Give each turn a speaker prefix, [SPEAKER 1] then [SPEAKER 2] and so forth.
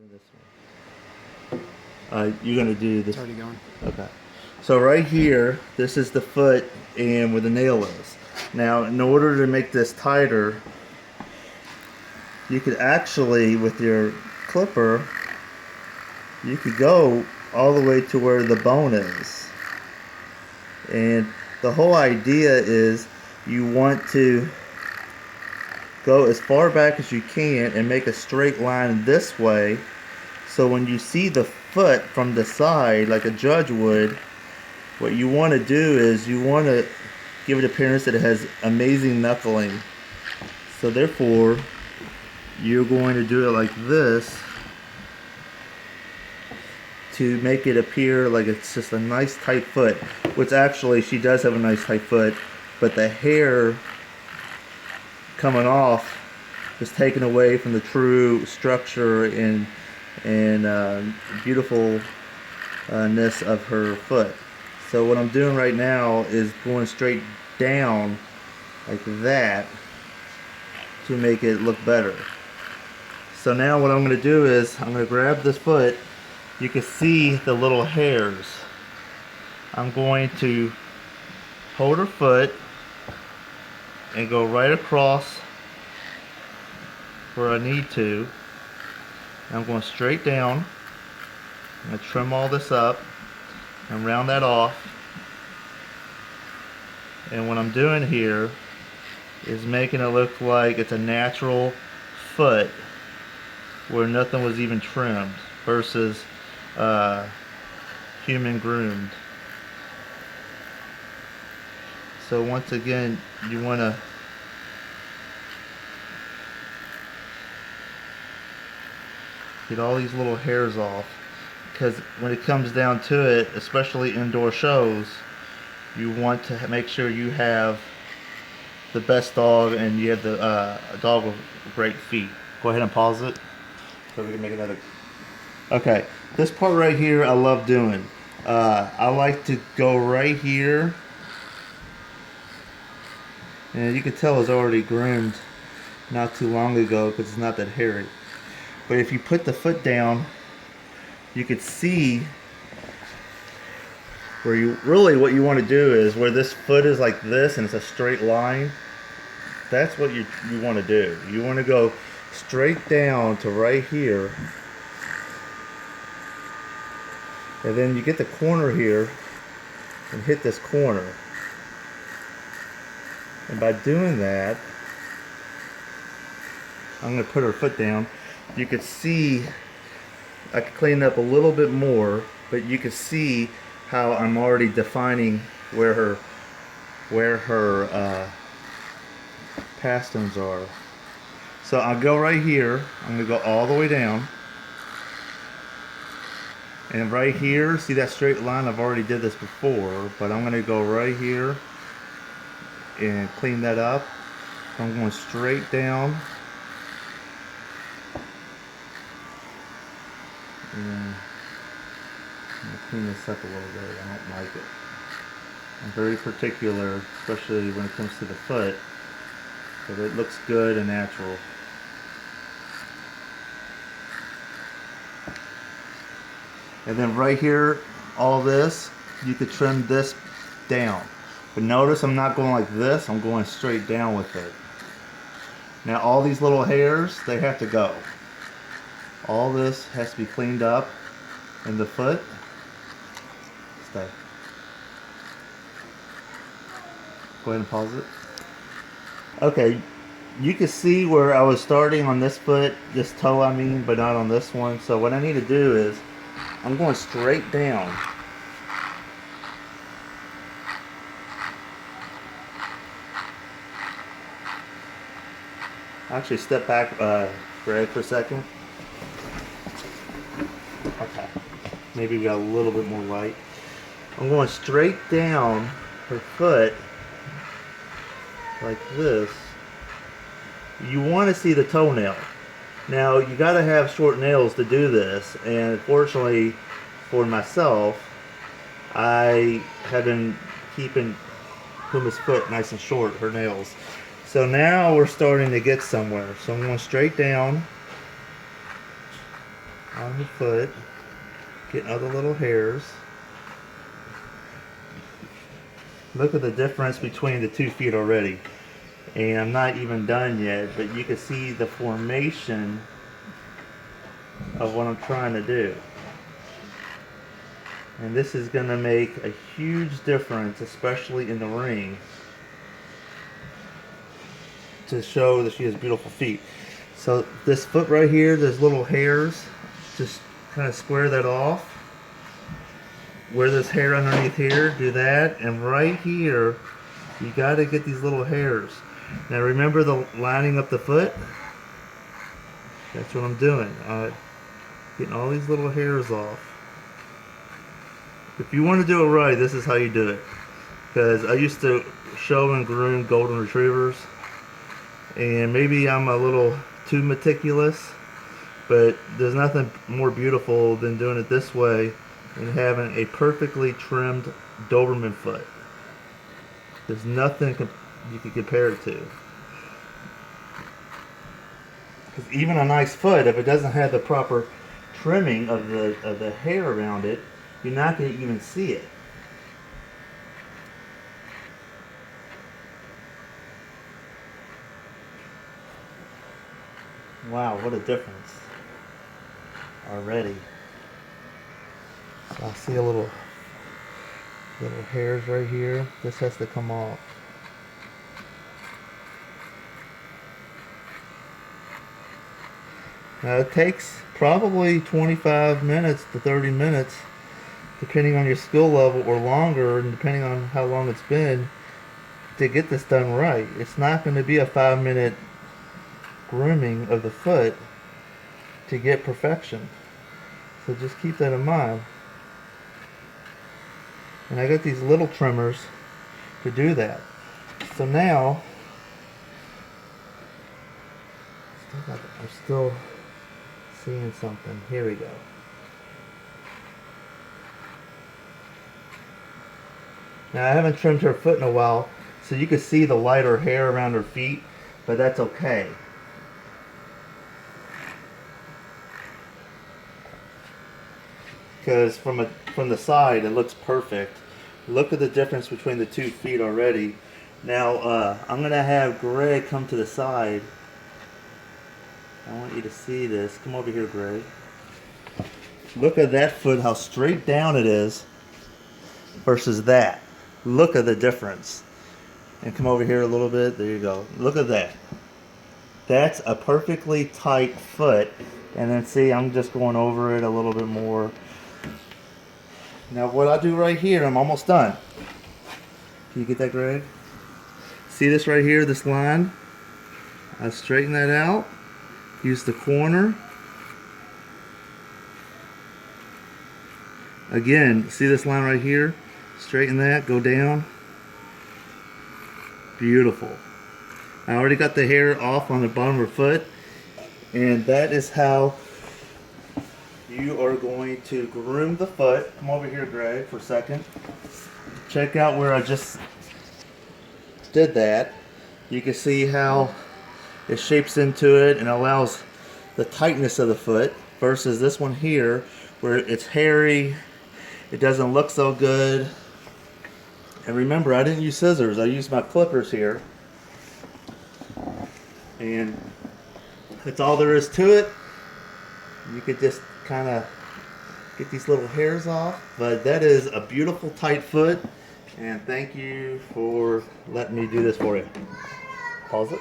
[SPEAKER 1] This one. You're gonna do this.
[SPEAKER 2] It's already going.
[SPEAKER 1] Okay. So right here, this is the foot and where the nail is. Now, in order to make this tighter, you could actually, with your clipper, you could go all the way to where the bone is. And the whole idea is you want to go as far back as you can and make a straight line this way, so when you see the foot from the side like a judge would, what you want to do is you want to give it appearance that it has amazing knuckling. So therefore you're going to do it like this to make it appear like it's just a nice tight foot, which actually she does have a nice tight foot, but the hair coming off is taken away from the true structure and beautifulness of her foot. So what I'm doing right now is going straight down like that to make it look better. So now what I'm going to do is I'm going to grab this foot. You can see the little hairs. I'm going to hold her foot and go right across where I need to. I'm going straight down. I'm going to trim all this up and round that off. And what I'm doing here is making it look like it's a natural foot where nothing was even trimmed versus human groomed. So once again, you want to get all these little hairs off, because when it comes down to it, especially indoor shows, you want to make sure you have the best dog and you have the a dog with great feet. Go ahead and pause it so we can make another. Okay, this part right here I love doing. I like to go right here, and you can tell it's already groomed not too long ago because it's not that hairy. But if you put the foot down, you could see where you really, what you want to do is where this foot is like this and it's a straight line. That's what you want to do. You want to go straight down to right here, and then you get the corner here and hit this corner. And by doing that, I'm going to put her foot down. You could see, I could clean it up a little bit more, but you can see how I'm already defining where her pasterns are. So I'll go right here. I'm going to go all the way down. And right here, see that straight line? I've already did this before, but I'm going to go right here and clean that up. I'm going straight down. And I'm going to clean this up a little bit. I don't like it. I'm very particular, especially when it comes to the foot, that it looks good and natural. And then right here, all this, you could trim this down. But notice I'm not going like this, I'm going straight down with it. Now all these little hairs, they have to go. All this has to be cleaned up in the foot. Stay. Go ahead and pause it. Okay, you can see where I was starting on this foot, this toe I mean, but not on this one. So what I need to do is, I'm going straight down. Actually step back, Greg, for a second. Okay, maybe we got a little bit more light. I'm going straight down her foot like this. You want to see the toenail. Now you got to have short nails to do this, and fortunately for myself, I have been keeping Puma's foot nice and short, her nails. So now we're starting to get somewhere. So I'm going straight down. on the foot, getting all the little hairs. Look at the difference between the 2 feet already. And I'm not even done yet, but you can see the formation of what I'm trying to do. And this is going to make a huge difference, especially in the ring, to show that she has beautiful feet. So this foot right here, there's little hairs. Just kind of square that off. Where there's hair underneath here, do that. And right here, you got to get these little hairs. Now remember the lining up the foot? That's what I'm doing. Getting all these little hairs off. If you want to do it right, this is how you do it. Because I used to show and groom golden retrievers, and maybe I'm a little too meticulous, but there's nothing more beautiful than doing it this way and having a perfectly trimmed Doberman foot. There's nothing you can compare it to. Because even a nice foot, if it doesn't have the proper trimming of the hair around it, you're not going to even see it. Wow, what a difference already. So I see a little hairs right here. This has to come off. Now it takes probably 25 minutes to 30 minutes, depending on your skill level, or longer, and depending on how long it's been, to get this done right. It's not going to be a 5-minute grooming of the foot to get perfection. So just keep that in mind. And I got these little trimmers to do that. So now, I'm still seeing something. Here we go. Now I haven't trimmed her foot in a while, so you can see the lighter hair around her feet, but that's okay. Because from the side it looks perfect. Look at the difference between the 2 feet already. Now I'm going to have Greg come to the side. I want you to see this. Come over here, Greg. Look at that foot, how straight down it is versus that. Look at the difference. And come over here a little bit. There you go. Look at that. That's a perfectly tight foot. And then see, I'm just going over it a little bit more. Now what I do right here, I'm almost done. Can you get that, Greg? See this right here, this line? I straighten that out. Use the corner. Again, see this line right here? Straighten that, go down. Beautiful. I already got the hair off on the bottom of her foot, and that is how you are going to groom the foot. Come over here, Greg, for a second. Check out where I just did that. You can see how it shapes into it and allows the tightness of the foot versus this one here where it's hairy. It doesn't look so good. And remember, I didn't use scissors. I used my clippers here. And that's all there is to it. You could just kind of get these little hairs off. But that is a beautiful tight foot. And thank you for letting me do this for you. Pause it.